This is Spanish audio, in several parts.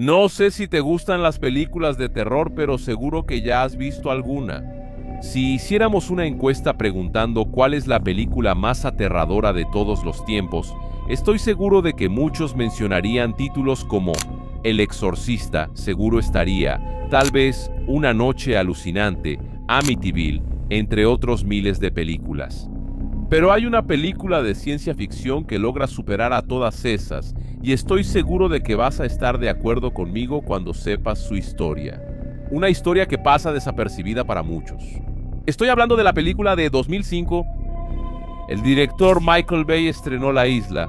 No sé si te gustan las películas de terror, pero seguro que ya has visto alguna. Si hiciéramos una encuesta preguntando cuál es la película más aterradora de todos los tiempos, estoy seguro de que muchos mencionarían títulos como El Exorcista, seguro estaría, tal vez Una Noche Alucinante, Amityville, entre otros miles de películas. Pero hay una película de ciencia ficción que logra superar a todas esas, y estoy seguro de que vas a estar de acuerdo conmigo cuando sepas su historia. Una historia que pasa desapercibida para muchos. Estoy hablando de la película de 2005. El director Michael Bay estrenó La Isla.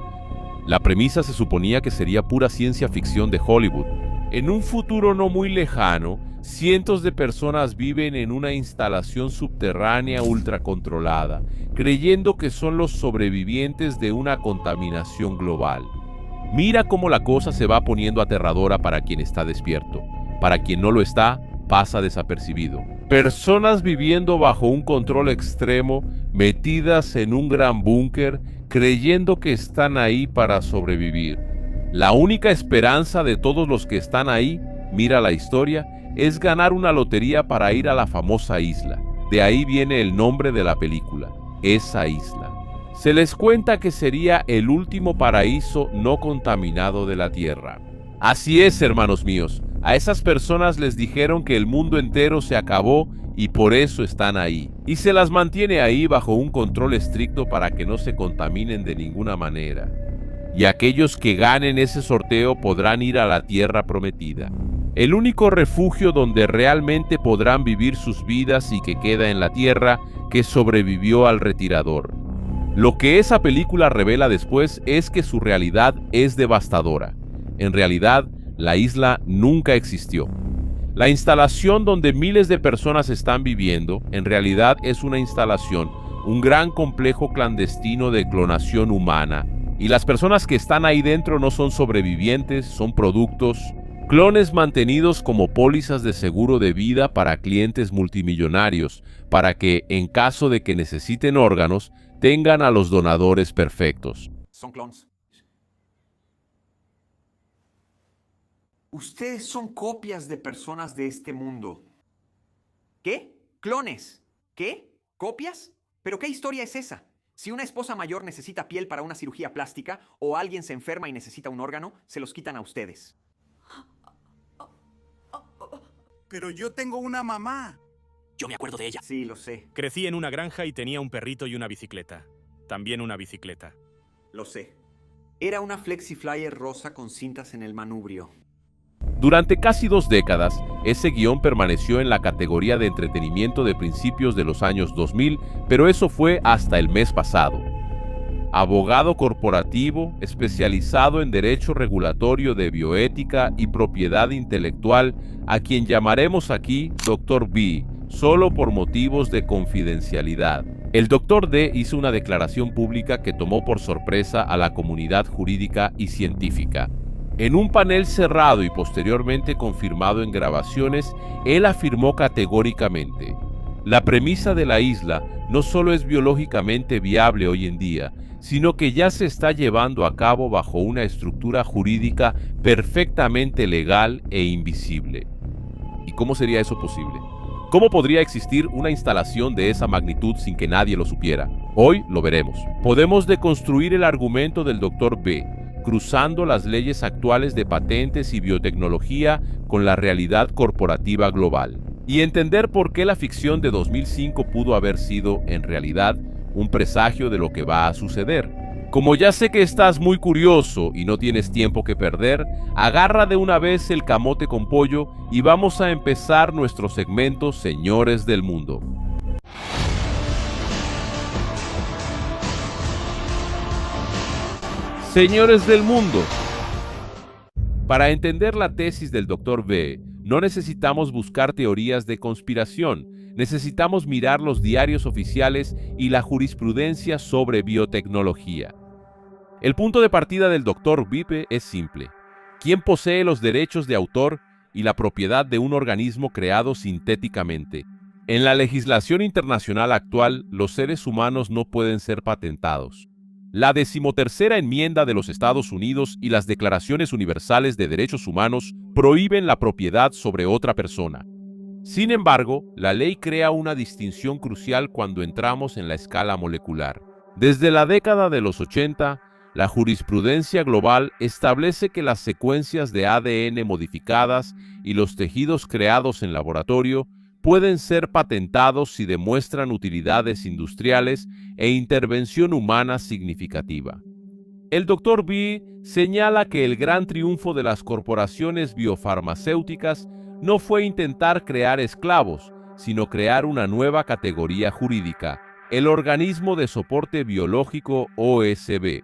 La premisa se suponía que sería pura ciencia ficción de Hollywood. En un futuro no muy lejano, cientos de personas viven en una instalación subterránea ultracontrolada, creyendo que son los sobrevivientes de una contaminación global. Mira cómo la cosa se va poniendo aterradora para quien está despierto. Para quien no lo está, pasa desapercibido. Personas viviendo bajo un control extremo, metidas en un gran búnker, creyendo que están ahí para sobrevivir. La única esperanza de todos los que están ahí, mira la historia, es ganar una lotería para ir a la famosa isla. De ahí viene el nombre de la película, Esa Isla. Se les cuenta que sería el último paraíso no contaminado de la Tierra. Así es, hermanos míos, a esas personas les dijeron que el mundo entero se acabó y por eso están ahí. Y se las mantiene ahí bajo un control estricto para que no se contaminen de ninguna manera. Y aquellos que ganen ese sorteo podrán ir a la Tierra Prometida. El único refugio donde realmente podrán vivir sus vidas y que queda en la Tierra que sobrevivió al retirador. Lo que esa película revela después es que su realidad es devastadora. En realidad, la isla nunca existió. La instalación donde miles de personas están viviendo, en realidad es una instalación, un gran complejo clandestino de clonación humana, y las personas que están ahí dentro no son sobrevivientes, son productos, clones mantenidos como pólizas de seguro de vida para clientes multimillonarios, para que, en caso de que necesiten órganos, tengan a los donadores perfectos. Son clones. Ustedes son copias de personas de este mundo. ¿Qué? ¿Clones? ¿Qué? ¿Copias? ¿Pero qué historia es esa? Si una esposa mayor necesita piel para una cirugía plástica o alguien se enferma y necesita un órgano, se los quitan a ustedes. Pero yo tengo una mamá. Yo me acuerdo de ella. Sí, lo sé. Crecí en una granja y tenía un perrito y una bicicleta. También una bicicleta. Lo sé. Era una flexiflyer rosa con cintas en el manubrio. Durante casi 2 décadas, ese guión permaneció en la categoría de entretenimiento de principios de los años 2000, pero eso fue hasta el mes pasado. Abogado corporativo, especializado en derecho regulatorio de bioética y propiedad intelectual, a quien llamaremos aquí Dr. B, solo por motivos de confidencialidad. El Dr. D hizo una declaración pública que tomó por sorpresa a la comunidad jurídica y científica. En un panel cerrado y posteriormente confirmado en grabaciones, él afirmó categóricamente: la premisa de la isla no solo es biológicamente viable hoy en día, sino que ya se está llevando a cabo bajo una estructura jurídica perfectamente legal e invisible. ¿Y cómo sería eso posible? ¿Cómo podría existir una instalación de esa magnitud sin que nadie lo supiera? Hoy lo veremos. Podemos deconstruir el argumento del Dr. B, cruzando las leyes actuales de patentes y biotecnología con la realidad corporativa global, y entender por qué la ficción de 2005 pudo haber sido, en realidad, un presagio de lo que va a suceder. Como ya sé que estás muy curioso y no tienes tiempo que perder, agarra de una vez el camote con pollo y vamos a empezar nuestro segmento Señores del Mundo. Señores del Mundo. Para entender la tesis del Dr. B, no necesitamos buscar teorías de conspiración, necesitamos mirar los diarios oficiales y la jurisprudencia sobre biotecnología. El punto de partida del Dr. Vipe es simple: ¿quién posee los derechos de autor y la propiedad de un organismo creado sintéticamente? En la legislación internacional actual, los seres humanos no pueden ser patentados. La 13ª enmienda de los Estados Unidos y las Declaraciones Universales de Derechos Humanos prohíben la propiedad sobre otra persona. Sin embargo, la ley crea una distinción crucial cuando entramos en la escala molecular. Desde la década de los 80, la jurisprudencia global establece que las secuencias de ADN modificadas y los tejidos creados en laboratorio pueden ser patentados si demuestran utilidades industriales e intervención humana significativa. El Dr. B señala que el gran triunfo de las corporaciones biofarmacéuticas no fue intentar crear esclavos, sino crear una nueva categoría jurídica, el Organismo de Soporte Biológico OSB.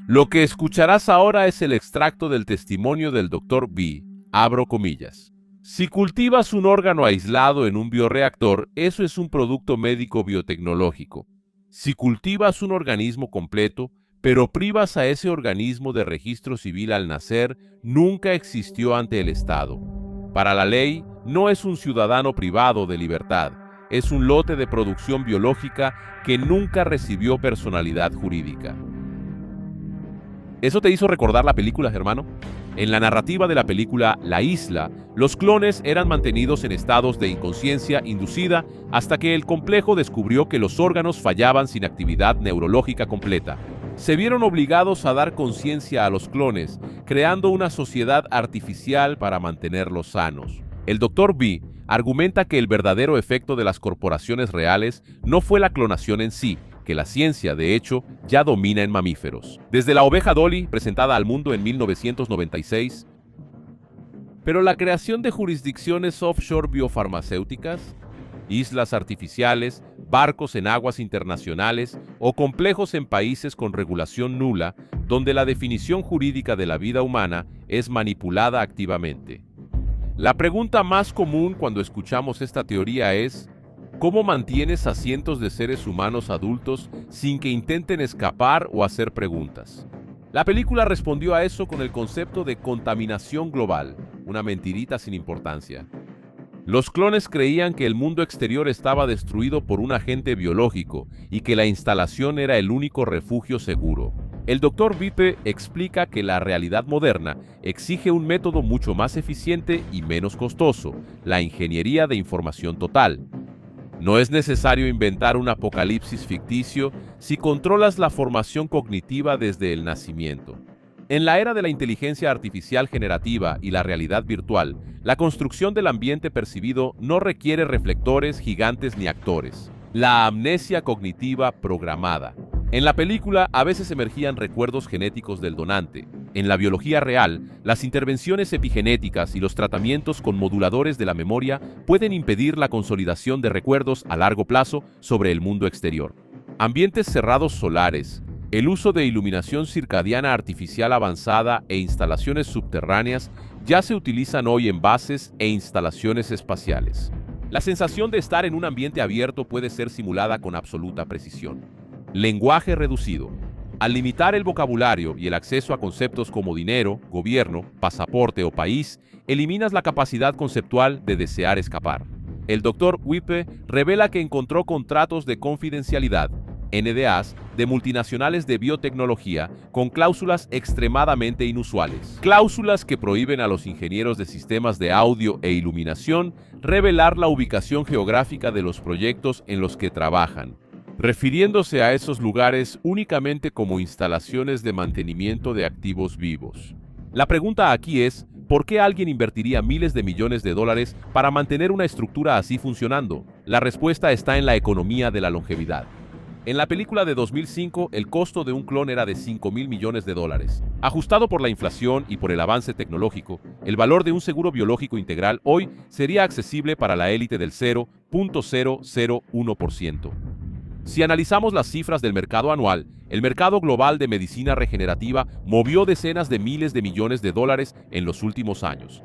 Lo que escucharás ahora es el extracto del testimonio del Dr. B, abro comillas. Si cultivas un órgano aislado en un bioreactor, eso es un producto médico biotecnológico. Si cultivas un organismo completo, pero privas a ese organismo de registro civil al nacer, nunca existió ante el Estado. Para la ley, no es un ciudadano privado de libertad, es un lote de producción biológica que nunca recibió personalidad jurídica. ¿Eso te hizo recordar la película, hermano? En la narrativa de la película La Isla, los clones eran mantenidos en estados de inconsciencia inducida hasta que el complejo descubrió que los órganos fallaban sin actividad neurológica completa. Se vieron obligados a dar conciencia a los clones, creando una sociedad artificial para mantenerlos sanos. El Dr. B argumenta que el verdadero efecto de las corporaciones reales no fue la clonación en sí, que la ciencia, de hecho, ya domina en mamíferos. Desde la oveja Dolly, presentada al mundo en 1996, pero la creación de jurisdicciones offshore biofarmacéuticas, islas artificiales, barcos en aguas internacionales o complejos en países con regulación nula, donde la definición jurídica de la vida humana es manipulada activamente. La pregunta más común cuando escuchamos esta teoría es: ¿cómo mantienes a cientos de seres humanos adultos sin que intenten escapar o hacer preguntas? La película respondió a eso con el concepto de contaminación global, una mentirita sin importancia. Los clones creían que el mundo exterior estaba destruido por un agente biológico y que la instalación era el único refugio seguro. El Dr. Vipe explica que la realidad moderna exige un método mucho más eficiente y menos costoso, la ingeniería de información total. No es necesario inventar un apocalipsis ficticio si controlas la formación cognitiva desde el nacimiento. En la era de la inteligencia artificial generativa y la realidad virtual, la construcción del ambiente percibido no requiere reflectores, gigantes ni actores. La amnesia cognitiva programada. En la película a veces emergían recuerdos genéticos del donante. En la biología real, las intervenciones epigenéticas y los tratamientos con moduladores de la memoria pueden impedir la consolidación de recuerdos a largo plazo sobre el mundo exterior. Ambientes cerrados solares, el uso de iluminación circadiana artificial avanzada e instalaciones subterráneas ya se utilizan hoy en bases e instalaciones espaciales. La sensación de estar en un ambiente abierto puede ser simulada con absoluta precisión. Lenguaje reducido. Al limitar el vocabulario y el acceso a conceptos como dinero, gobierno, pasaporte o país, eliminas la capacidad conceptual de desear escapar. El Dr. Wippe revela que encontró contratos de confidencialidad, NDAs, de multinacionales de biotecnología con cláusulas extremadamente inusuales. Cláusulas que prohíben a los ingenieros de sistemas de audio e iluminación revelar la ubicación geográfica de los proyectos en los que trabajan, refiriéndose a esos lugares únicamente como instalaciones de mantenimiento de activos vivos. La pregunta aquí es, ¿por qué alguien invertiría miles de millones de dólares para mantener una estructura así funcionando? La respuesta está en la economía de la longevidad. En la película de 2005, el costo de un clon era de $5,000 millones. Ajustado por la inflación y por el avance tecnológico, el valor de un seguro biológico integral hoy sería accesible para la élite del 0.001%. Si analizamos las cifras del mercado anual, el mercado global de medicina regenerativa movió decenas de miles de millones de dólares en los últimos años.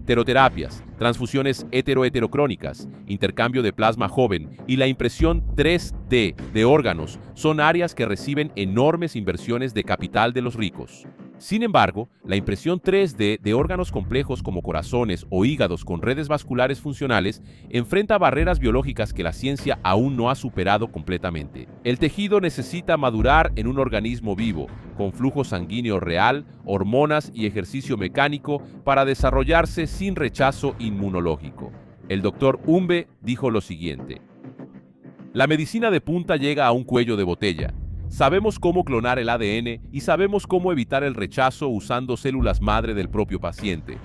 Teroterapias, transfusiones heterocrónicas, intercambio de plasma joven y la impresión 3D de órganos son áreas que reciben enormes inversiones de capital de los ricos. Sin embargo, la impresión 3D de órganos complejos como corazones o hígados con redes vasculares funcionales enfrenta barreras biológicas que la ciencia aún no ha superado completamente. El tejido necesita madurar en un organismo vivo, con flujo sanguíneo real, hormonas y ejercicio mecánico para desarrollarse sin rechazo inmunológico. El doctor Umbe dijo lo siguiente: la medicina de punta llega a un cuello de botella. Sabemos cómo clonar el ADN y sabemos cómo evitar el rechazo usando células madre del propio paciente.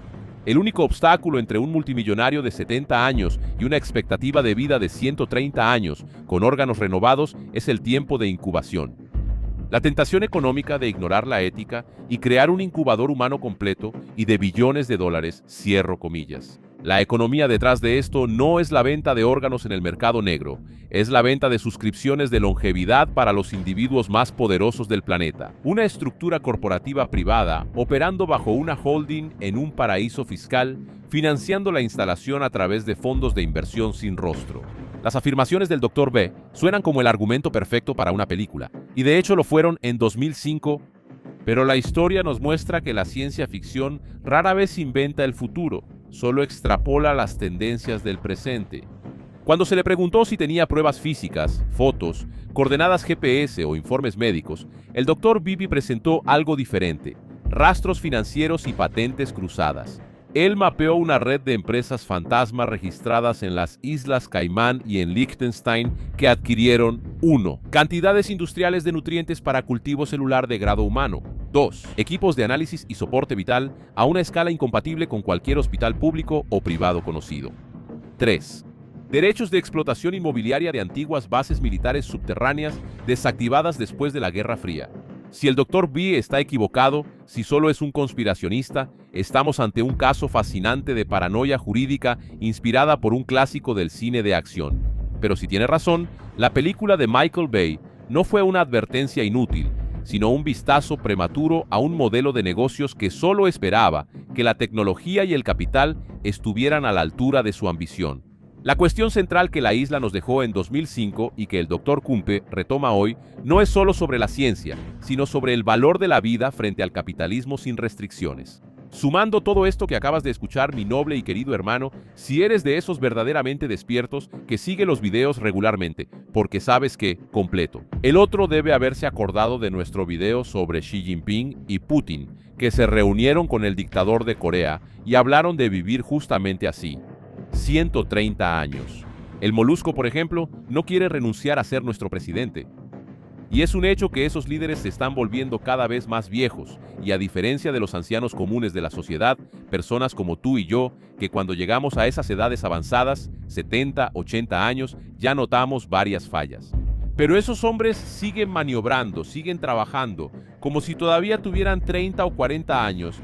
El único obstáculo entre un multimillonario de 70 años y una expectativa de vida de 130 años con órganos renovados es el tiempo de incubación. La tentación económica de ignorar la ética y crear un incubador humano completo y de billones de dólares, cierro comillas. La economía detrás de esto no es la venta de órganos en el mercado negro, es la venta de suscripciones de longevidad para los individuos más poderosos del planeta. Una estructura corporativa privada operando bajo una holding en un paraíso fiscal, financiando la instalación a través de fondos de inversión sin rostro. Las afirmaciones del Dr. B suenan como el argumento perfecto para una película, y de hecho lo fueron en 2005, pero la historia nos muestra que la ciencia ficción rara vez inventa el futuro, solo extrapola las tendencias del presente. Cuando se le preguntó si tenía pruebas físicas, fotos, coordenadas GPS o informes médicos, el Dr. Bibi presentó algo diferente: rastros financieros y patentes cruzadas. Él mapeó una red de empresas fantasma registradas en las Islas Caimán y en Liechtenstein que adquirieron 1. Cantidades industriales de nutrientes para cultivo celular de grado humano. 2. Equipos de análisis y soporte vital a una escala incompatible con cualquier hospital público o privado conocido. 3. Derechos de explotación inmobiliaria de antiguas bases militares subterráneas desactivadas después de la Guerra Fría. Si el Dr. B está equivocado, si solo es un conspiracionista, estamos ante un caso fascinante de paranoia jurídica inspirada por un clásico del cine de acción. Pero si tiene razón, la película de Michael Bay no fue una advertencia inútil, sino un vistazo prematuro a un modelo de negocios que solo esperaba que la tecnología y el capital estuvieran a la altura de su ambición. La cuestión central que la isla nos dejó en 2005 y que el Dr. Kumpe retoma hoy no es solo sobre la ciencia, sino sobre el valor de la vida frente al capitalismo sin restricciones. Sumando todo esto que acabas de escuchar, mi noble y querido hermano, si eres de esos verdaderamente despiertos que sigue los videos regularmente, porque sabes que, completo. El otro debe haberse acordado de nuestro video sobre Xi Jinping y Putin, que se reunieron con el dictador de Corea y hablaron de vivir justamente así. 130 años. El Molusco, por ejemplo, no quiere renunciar a ser nuestro presidente. Y es un hecho que esos líderes se están volviendo cada vez más viejos, y a diferencia de los ancianos comunes de la sociedad, personas como tú y yo, que cuando llegamos a esas edades avanzadas, 70, 80 años, ya notamos varias fallas. Pero esos hombres siguen maniobrando, siguen trabajando, como si todavía tuvieran 30 o 40 años.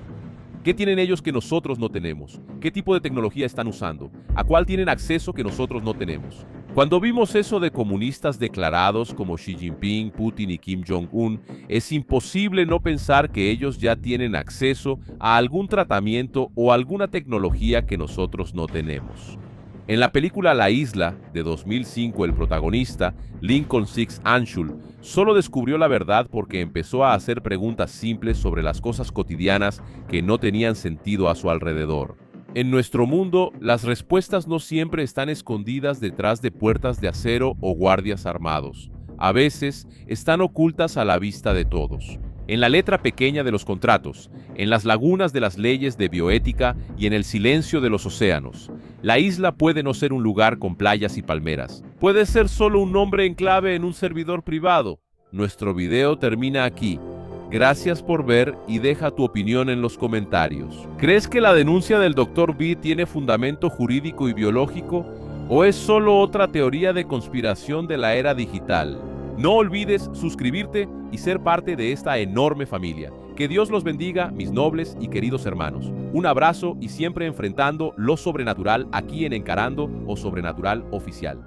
¿Qué tienen ellos que nosotros no tenemos? ¿Qué tipo de tecnología están usando? ¿A cuál tienen acceso que nosotros no tenemos? Cuando vimos eso de comunistas declarados como Xi Jinping, Putin y Kim Jong-un, es imposible no pensar que ellos ya tienen acceso a algún tratamiento o alguna tecnología que nosotros no tenemos. En la película La Isla, de 2005, el protagonista, Lincoln Six Anshul, solo descubrió la verdad porque empezó a hacer preguntas simples sobre las cosas cotidianas que no tenían sentido a su alrededor. En nuestro mundo, las respuestas no siempre están escondidas detrás de puertas de acero o guardias armados. A veces, están ocultas a la vista de todos. En la letra pequeña de los contratos, en las lagunas de las leyes de bioética y en el silencio de los océanos. La isla puede no ser un lugar con playas y palmeras. Puede ser solo un nombre en clave en un servidor privado. Nuestro video termina aquí. Gracias por ver y deja tu opinión en los comentarios. ¿Crees que la denuncia del Dr. B tiene fundamento jurídico y biológico o es solo otra teoría de conspiración de la era digital? No olvides suscribirte y ser parte de esta enorme familia. Que Dios los bendiga, mis nobles y queridos hermanos. Un abrazo y siempre enfrentando lo sobrenatural aquí en Encarando o Sobrenatural Oficial.